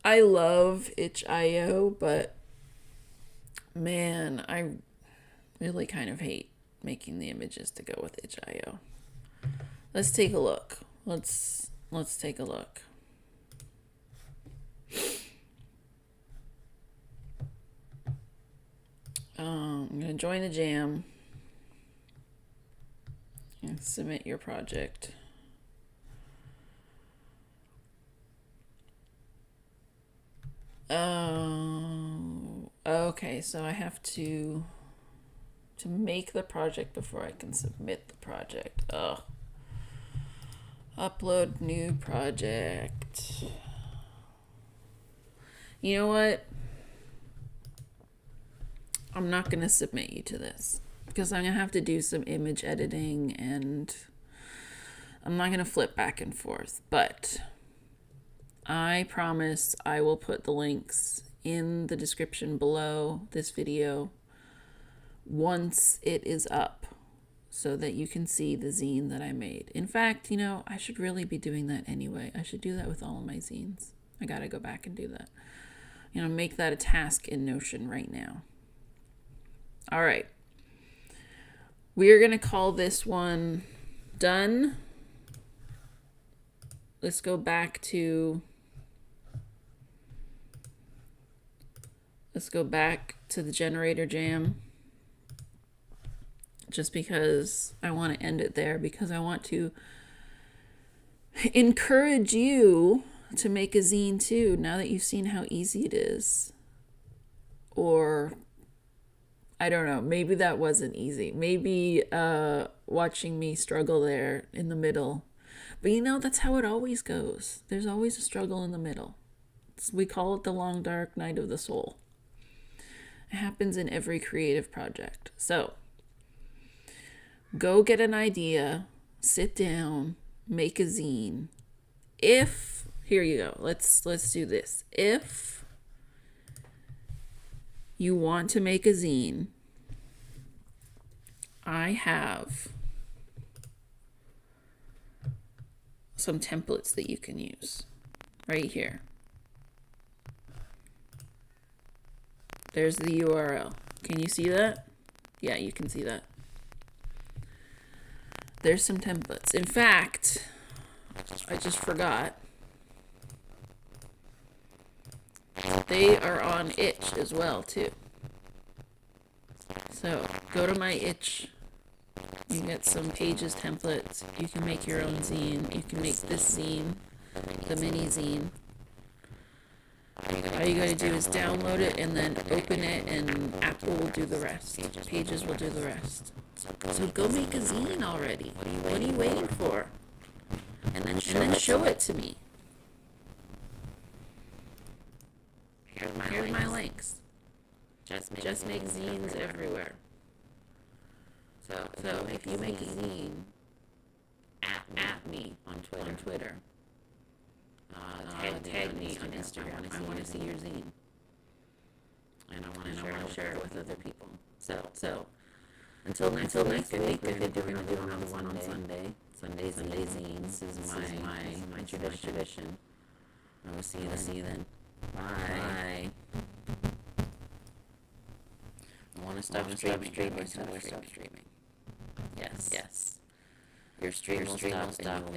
I love itch.io, but man, I really kind of hate making the images to go with itch.io. Let's take a look. Let's take a look. I'm going to join the jam and submit your project. Okay, so I have to make the project before I can submit the project. Ugh. Upload new project. You know what? I'm not going to submit you to this because I'm going to have to do some image editing and I'm not going to flip back and forth. But I promise I will put the links in the description below this video once it is up so that you can see the zine that I made. In fact, you know, I should really be doing that anyway. I should do that with all of my zines. I got to go back and do that. You know, make that a task in Notion right now. All right. We're going to call this one done. Let's go back to the generator jam. Just because I want to end it there, because I want to encourage you to make a zine too, now that you've seen how easy it is. Or I don't know, maybe that wasn't easy. Maybe watching me struggle there in the middle. But you know, that's how it always goes. There's always a struggle in the middle. We call it the long, dark night of the soul. It happens in every creative project. So, go get an idea, sit down, make a zine. Here you go, let's do this. If you want to make a zine, I have some templates that you can use right here. There's the URL. Can you see that? Yeah, you can see that. There's some templates. In fact, I just forgot. They are on itch as well, too. So, go to my itch. You can get some pages templates. You can make your own zine. You can make this zine, the mini zine. All you gotta do is download it and then open it, and Apple will do the rest. Pages will do the rest. So go make a zine already. What are you waiting for? And then show it to me. Here's my links. Just make zines everywhere. So if you make a zine, at me on Twitter. Tag me on Instagram. I want to see your zine, and I want to share it with other people. So until next week, we're going to do another one on Sunday. Sunday zine. This is my tradition. I will see you then. Bye. I want to stop streaming. Yes. Your stream will stop.